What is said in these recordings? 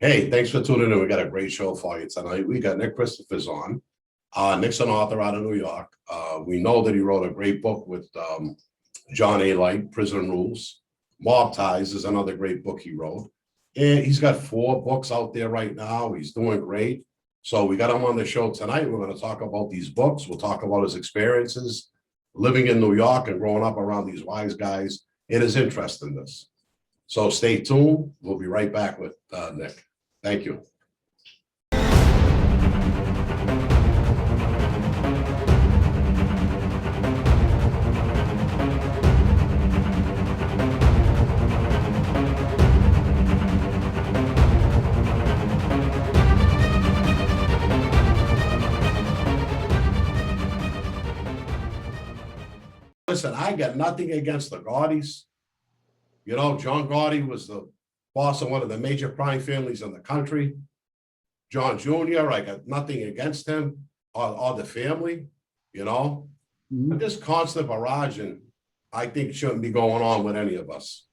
Hey, thanks for tuning in. We got a great show for you tonight. We got Nick Christopher's on. Nick's an author out of New York. We know that he wrote a great book with John Alite, Prison Rules. Mafia Ties is another great book he wrote. And he's got 4 books out there right now. He's doing great. So we got him on the show tonight. We're going to talk about these books. We'll talk about his experiences living in New York and growing up around these wise guys and his interest in this. So stay tuned. We'll be right back with Nick. Thank you. Listen, I got nothing against the Gottis. You know, John Gotti was the boss of one of the major crime families in the country. John Jr., I got nothing against him or the family, you know. But this constant barraging, I think, shouldn't be going on with any of us.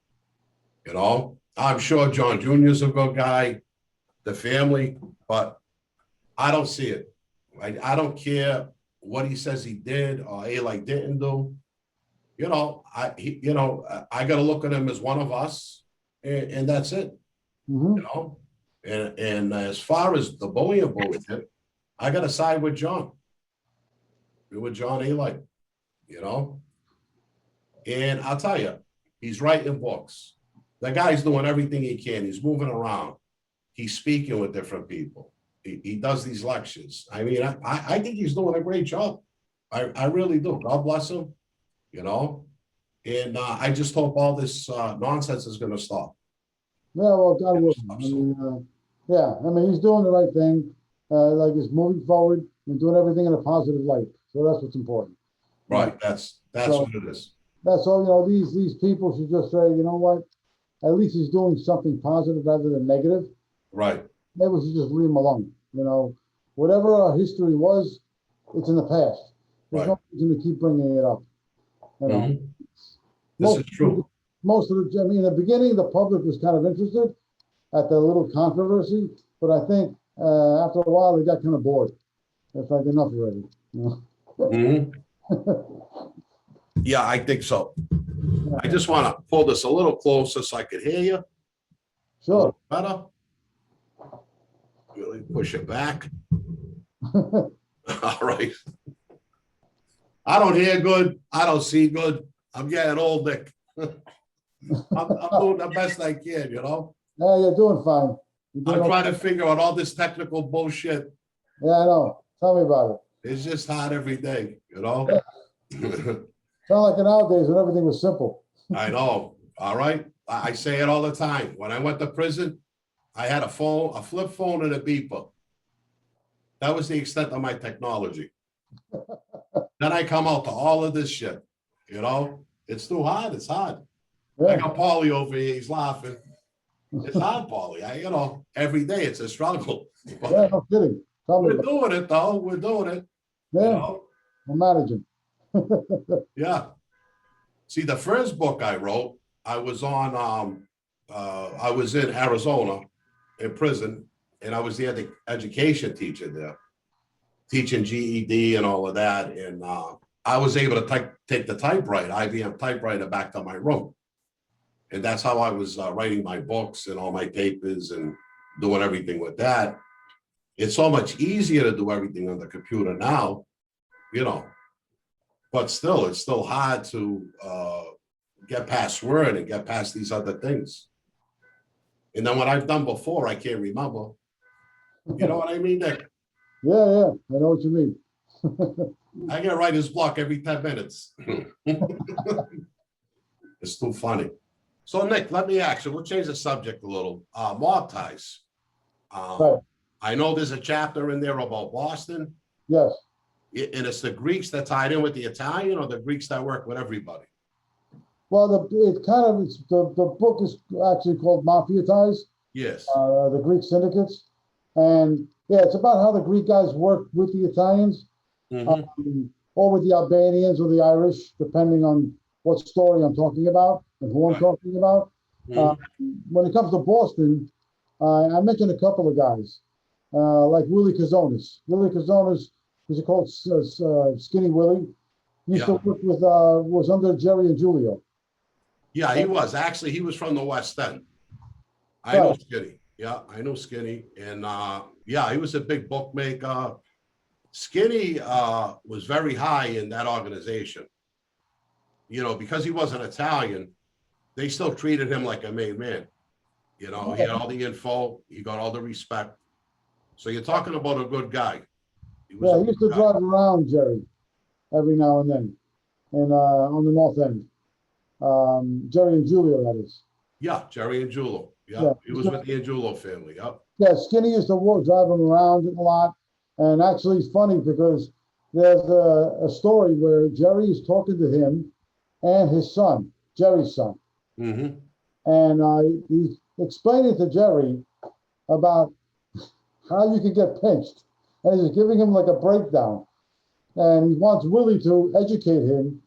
You know, I'm sure John Jr. is a good guy, the family, but I don't see it. I don't care what he says he did or didn't do. You know, I got to look at him as one of us, and that's it. You know, and as far as the bullying bullshit, I got to side with John Alite, you know. And I'll tell you, he's writing books. The guy's doing everything he can. He's moving around. He's speaking with different people. He does these lectures. I mean, I think he's doing a great job. I really do. God bless him. You know, and I just hope all this nonsense is going to stop. Yeah, well, God willing. I mean, yeah, I mean, he's doing the right thing. Like he's moving forward and doing everything in a positive light. So that's what's important. Right. That's so, what it is. That's all. You know, these people should just say, you know what? At least he's doing something positive rather than negative. Right. Maybe we should just leave him alone. You know, whatever our history was, it's in the past. There's no reason to keep bringing it up. You know, this is true. Most of the, I mean, in the beginning, the public was kind of interested at the little controversy, but I think after a while they got kind of bored. It's like enough already. You know? Yeah, I think so. I just want to pull this a little closer so I could hear you. Sure. Better. Really push it back. All right. I don't hear good. I don't see good. I'm getting old, Nick. I'm doing the best I can, you know? Yeah, you're doing fine. I'm trying to figure out all this technical bullshit. Yeah, I know. Tell me about it. It's just hard every day, you know? Yeah. Sound like nowadays when everything was simple. I know. All right. I say it all the time. When I went to prison, I had a phone, a flip phone and a beeper. That was the extent of my technology. Then I come out to all of this shit, you know? It's too hard. It's hard. Yeah. I got Paulie over here. He's laughing. It's hard, Paulie. You know, every day it's a struggle. But yeah, no kidding. We're doing it, though. We're doing it. Yeah, you know? We're managing. Yeah. See, the first book I wrote, I was on, I was in Arizona in prison, and I was the education teacher there, teaching GED and all of that. And I was able to take the typewriter, IBM typewriter, back to my room. And that's how I was writing my books and all my papers and doing everything with that. It's so much easier to do everything on the computer now, you know, but still, it's still hard to get past Word and get past these other things. And then what I've done before, I can't remember. You know what I mean, Nick? Yeah, I know what you mean. I get writer's block every 10 minutes. It's too funny. So, Nick, let me ask you, we'll change the subject a little. Mafia Ties. Right. I know there's a chapter in there about Boston. Yes. And it's the Greeks that tied in with the Italian, or the Greeks that work with everybody? Well, the book is actually called Mafia Ties. Yes. The Greek Syndicates. And yeah, it's about how the Greek guys work with the Italians, or with the Albanians or the Irish, depending on what story I'm talking about and who I'm talking about. When it comes to Boston, I mentioned a couple of guys, like Willie Cazonis. Willie Cazonis, who's called Skinny Willie, used to work with, was under Jerry and Julio. Yeah, he was. Actually, he was from the West End. I know Skinny. Yeah, I know Skinny. And yeah, he was a big bookmaker. Skinny was very high in that organization. You know, because he wasn't Italian, they still treated him like a made man. You know, he had all the info, he got all the respect. So you're talking about a good guy. He used to drive around Jerry every now and then, and on the North End. Jerry and Julio, that is. Yeah, Jerry and Julio. Yeah, he was with the Angiulo family. Yep. Yeah, Skinny used to drive him around a lot. And actually, it's funny because there's a story where Jerry is talking to him and his son, Jerry's son. Mm-hmm. And he's explaining to Jerry about how you can get pinched. And he's giving him like a breakdown. And he wants Willie to educate him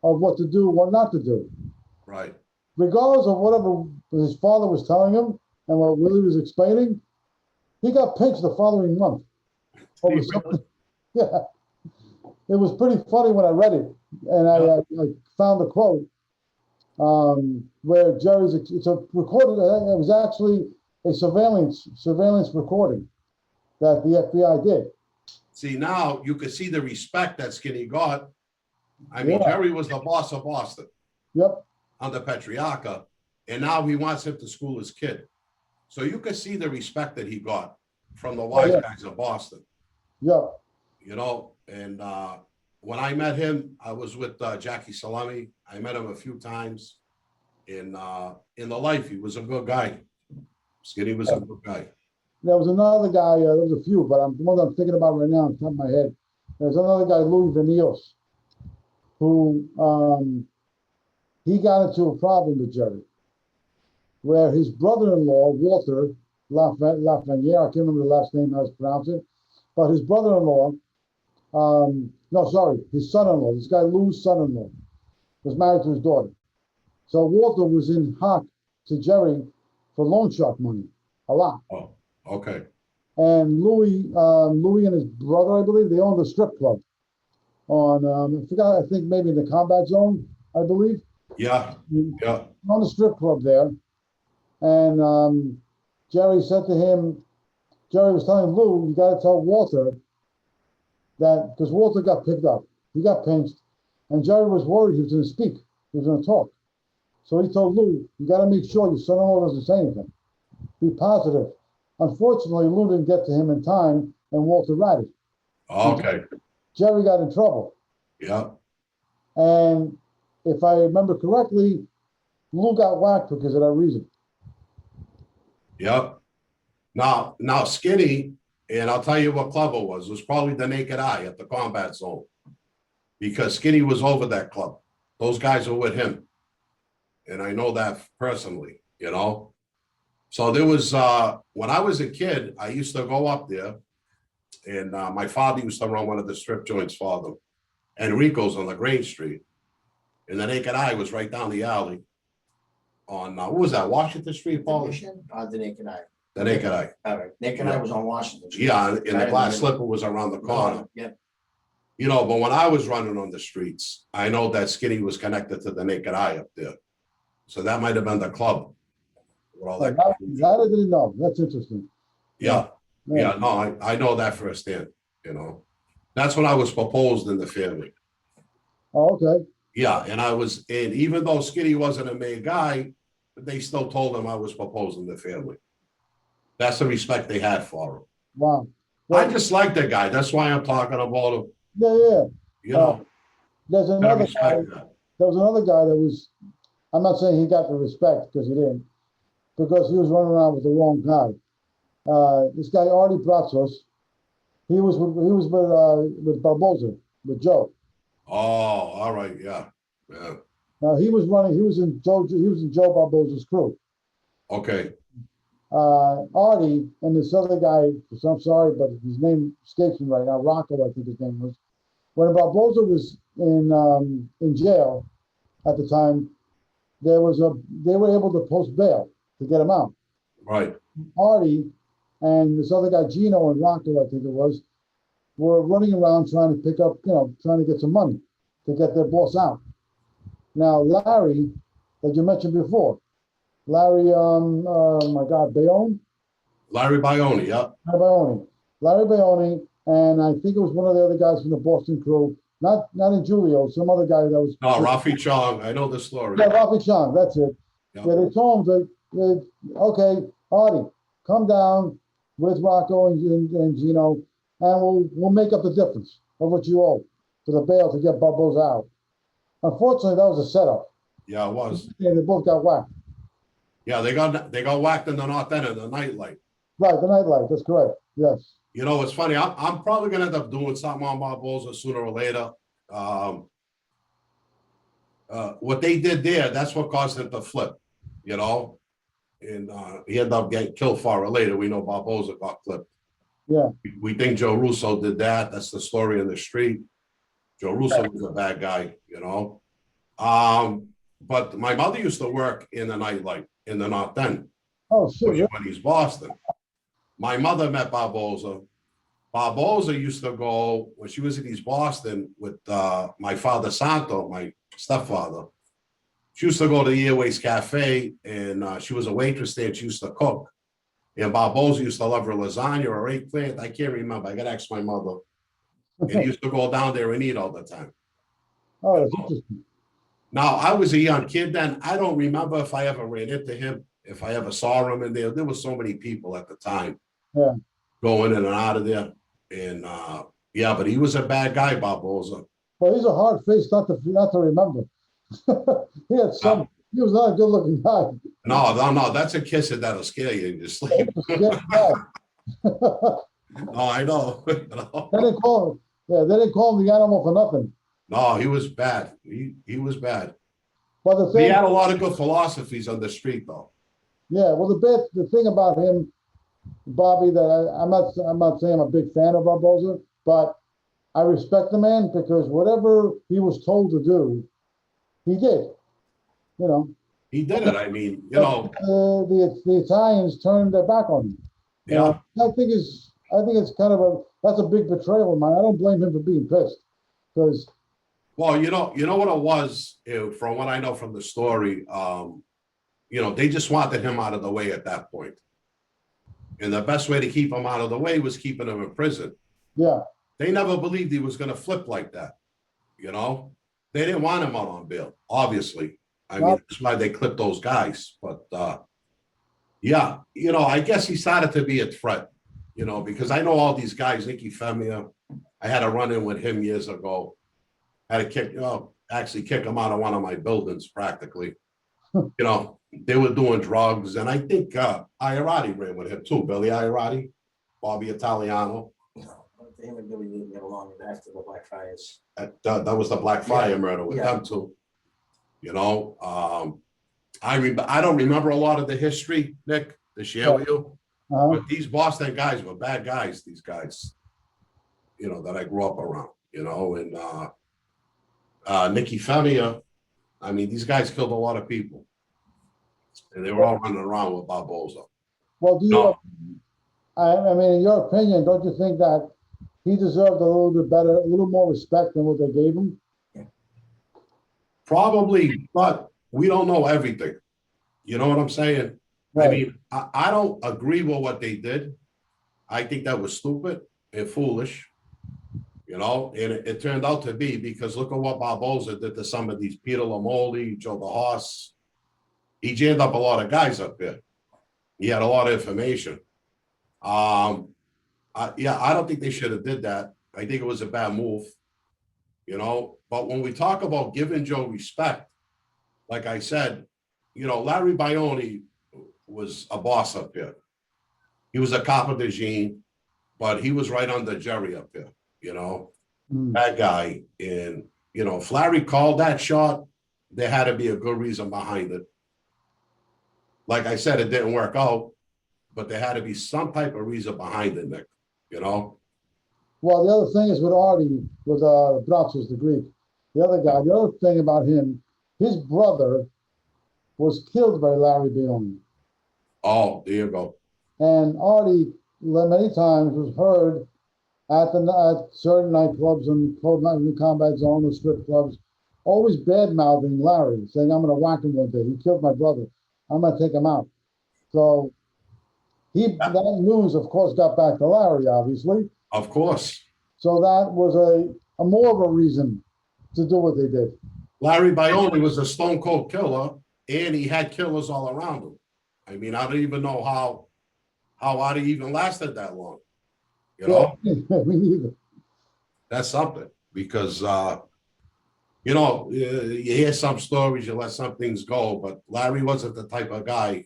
of what to do, what not to do. Right. Regardless of whatever his father was telling him and what Willie was explaining, he got pinched the following month. Really? Yeah. It was pretty funny when I read it. And I found the quote where Jerry's, it's a recorded, it was actually a surveillance recording that the FBI did. See, now you could see the respect that Skinny got. I mean, Jerry was the boss of Boston. Yep. Under Petriarca, and now he wants him to school his kid. So you could see the respect that he got from the wise guys of Boston. Yep. You know, and when I met him, I was with Jackie Salami. I met him a few times. In the life, he was a good guy. Skinny was a good guy. There was another guy, there was a few, but the one that I'm thinking about right now on top of my head. There's another guy, Louis Venillos, who he got into a problem with Jerry, where his brother-in-law, Walter Lafreniere, I can't remember the last name, how to pronounce it, but his brother-in-law, no, sorry, his son-in-law, this guy Lou's son-in-law, was married to his daughter. So Walter was in hock to Jerry for loan shark money, a lot. Oh, okay. And Louis and his brother, I believe, they owned a strip club on, I forgot, I think maybe in the combat zone, I believe. Yeah, yeah. On the strip club there. And Jerry said to him, Jerry was telling Lou, you got to tell Walter that, because Walter got picked up. He got pinched. And Jerry was worried he was going to speak. He was going to talk. So he told Lou, you got to make sure your son-in-law doesn't say anything. Be positive. Unfortunately, Lou didn't get to him in time, and Walter ratted. Okay. Jerry got in trouble. Yeah. And if I remember correctly, Lou got whacked because of that reason. Yep. Now Skinny, and I'll tell you what club it was probably the Naked Eye at the combat zone. Because Skinny was over that club. Those guys were with him. And I know that personally, you know. So there was, when I was a kid, I used to go up there, and my father used to run one of the strip joints for them. Enrico's on the Grange Street. And the Naked Eye was right down the alley on, what was that, Washington Street, Paul? The Naked Eye. The Naked Eye. All right. Naked Eye was on Washington Street. Yeah, and the glass slipper was around the corner. Yep. You know, but when I was running on the streets, I know that Skinny was connected to the Naked Eye up there. So that might have been the club. With all that. That I didn't know. That's interesting. Yeah. Yeah, no, I know that firsthand, you know. That's when I was proposed in the family. Oh, okay. Yeah, and even though Skinny wasn't a made guy, they still told him I was proposed in the family. That's the respect they had for him. Wow. I just like that guy. That's why I'm talking about him. Yeah, yeah. You know, there's another guy. that. There was another guy that was, I'm not saying he got the respect because he didn't, because he was running around with the wrong guy. This guy, Artie Brazos, he was with Barboza, with Joe. Oh, all right, yeah. Yeah. Now he was in Joe Barboza's crew. Okay. Artie and this other guy, I'm sorry, but his name escapes me right now, Rocco, I think his name was. When Barboza was in jail at the time, they were able to post bail to get him out. Right. Artie and this other guy, Gino and Rocco, I think it was, were running around trying to pick up, trying to get some money to get their boss out. Now, Larry, that you mentioned before, Larry, oh my God, Bioni? Larry Bioni, yeah. Larry Bioni, and I think it was one of the other guys from the Boston crew, not ANGIULO, some other guy that was. No, Rafi Chong, I know the story. Yeah, Rafi Chong, that's it. Yeah. Yeah, they told him, okay, Artie, come down with Rocco and Gino, and we'll make up the difference of what you owe for the bail to get Barboza out. Unfortunately, that was a setup. Yeah, it was. Yeah, they both got whacked. Yeah, they got whacked in the North End of the nightlight. Right, the nightlight, that's correct, yes. You know, it's funny, I'm probably gonna end up doing something on Barboza sooner or later. What they did there, that's what caused him to flip, you know? And he ended up getting killed far or later. We know Barboza got clipped. Yeah. We think Joe Russo did that. That's the story in the street. Joe Russo was a bad guy, you know? But my mother used to work in the nightlight in the North End. Oh, shit. When he's Boston. My mother met Barboza. Barboza used to go, when she was in East Boston with my father Santo, my stepfather. She used to go to the Airways Cafe, and she was a waitress there, and she used to cook. And Barboza used to love her lasagna or eggplant. I can't remember. I got to ask my mother. And he used to go down there and eat all the time. Oh, that's interesting. Now, I was a young kid then. I don't remember if I ever ran into him, if I ever saw him in there. There were so many people at the time going in and out of there. And yeah, but he was a bad guy, Barboza. Well, he's a hard face not to remember. He was not a good looking guy. No, that's a kiss that'll scare you in your sleep. No, I know. They didn't call him the animal for nothing. No, he was bad. He was bad. But He had a lot of good philosophies on the street, though. Yeah, well, the thing about him, Bobby, that I'm not saying I'm a big fan of Barboza, but I respect the man because whatever he was told to do, he did. You know. He did it. I mean, you know. The Italians turned their back on him. Yeah. I think it's kind of that's a big betrayal of mine. I don't blame him for being pissed because. Well, you know what it was, from what I know from the story, they just wanted him out of the way at that point. And the best way to keep him out of the way was keeping him in prison. Yeah. They never believed he was going to flip like that. You know, they didn't want him out on bail, obviously. I mean, that's why they clipped those guys. But yeah, I guess he started to be a threat, because I know all these guys, Nicky Femia, I had a run-in with him years ago. Had to kick him out of one of my buildings practically. They were doing drugs, and I think Iarati ran with him too. Billy Iarati, Bobby Italiano. Him and Billy didn't get along after the Black Fires. That was the Black Fire murder with them too. I don't remember a lot of the history, Nick, to share with you. But these Boston guys were bad guys. These guys, that I grew up around. And Nicky Femia, I mean, these guys killed a lot of people. And they were all running around with Barboza. Well, I mean, in your opinion, don't you think that he deserved a little bit better, a little more respect than what they gave him? Probably, but we don't know everything. You know what I'm saying? Right. I mean, I don't agree with what they did. I think that was stupid and foolish. And it turned out to be, because look at what Barboza did to some of these Peter Lamoli, Joe DeHaas. He jammed up a lot of guys up there. He had a lot of information. I don't think they should have did that. I think it was a bad move. But when we talk about giving Joe respect, like I said, Larry Bioni was a boss up here. He was a cop of the Gene, but he was right under Jerry up here. That guy. And, if Larry called that shot, there had to be a good reason behind it. Like I said, it didn't work out, but there had to be some type of reason behind it, Nick, Well, the other thing is with Artie, with Brazos, the Greek, the other thing about him, his brother was killed by Larry Bioni. Oh, there you go. And Artie, many times, was heard at certain nightclubs and combat zone or strip clubs, always bad mouthing Larry, saying, "I'm going to whack him one day. He killed my brother. I'm going to take him out." So that news, of course, got back to Larry, obviously. Of course. So that was a more of a reason to do what they did. Larry Bioni was a stone cold killer, and he had killers all around him. I mean, I don't even know how Artie even lasted that long. You know, Me neither. that's something because you know, you hear some stories, you let some things go, but Larry wasn't the type of guy.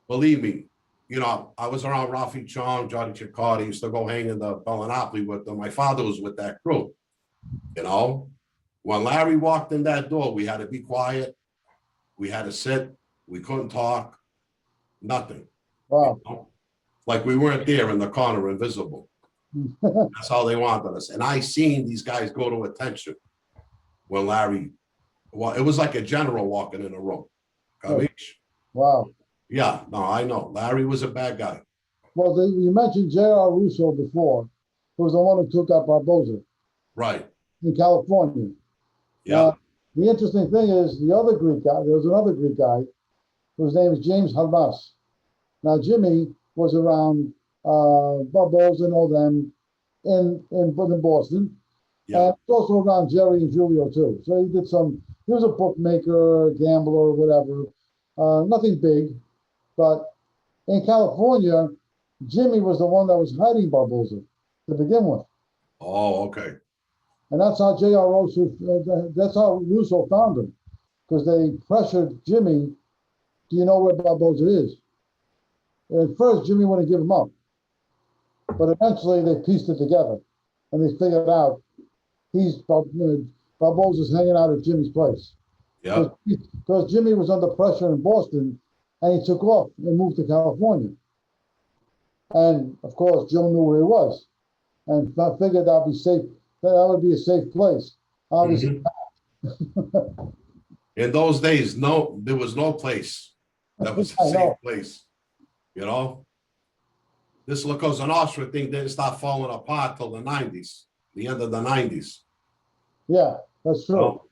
Believe me, you know, I was around Ralphie Chong, Johnny Ciccardi, used to go hang in the Bellinopoli with them. My father was with that crew. You know, when Larry walked in that door, we had to be quiet. We had to sit. We couldn't talk. Nothing. Wow. You know? Like we weren't there in the corner, invisible. That's how they wanted us. And I seen these guys go to attention when Larry, well, it was like a general walking in a room. Wow. Yeah, no, I know. Larry was a bad guy. Well, you mentioned J.R. Russo before, who was the one who took out Barboza. Right. In California. Yeah. The interesting thing is the other Greek guy, there was another Greek guy whose name is James Halmas. Now, Jimmy was around Barboza and all them in Boston. Yeah. And also around Jerry and Julio, too. So he was a bookmaker, gambler, whatever. Nothing big. But in California, Jimmy was the one that was hiding Barboza to begin with. Oh, okay. And that's how J.R. Russo, that's how Russo found him. Because they pressured Jimmy, "Do you know where Barboza is?" And at first, Jimmy wouldn't give him up. But eventually, they pieced it together. And they figured out Barboza's hanging out at Jimmy's place. Yeah. Because Jimmy was under pressure in Boston, and he took off and moved to California. And, of course, Joe knew where he was. And figured that would be a safe place. Obviously. Mhm. In those days, there was no place that was a safe place. You know, this La Cosa Nostra thing didn't start falling apart till the 90s, the end of the 90s. Yeah, that's true. So,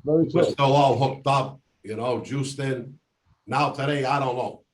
very true. we're still all hooked up, you know, juiced in. Now today, I don't know.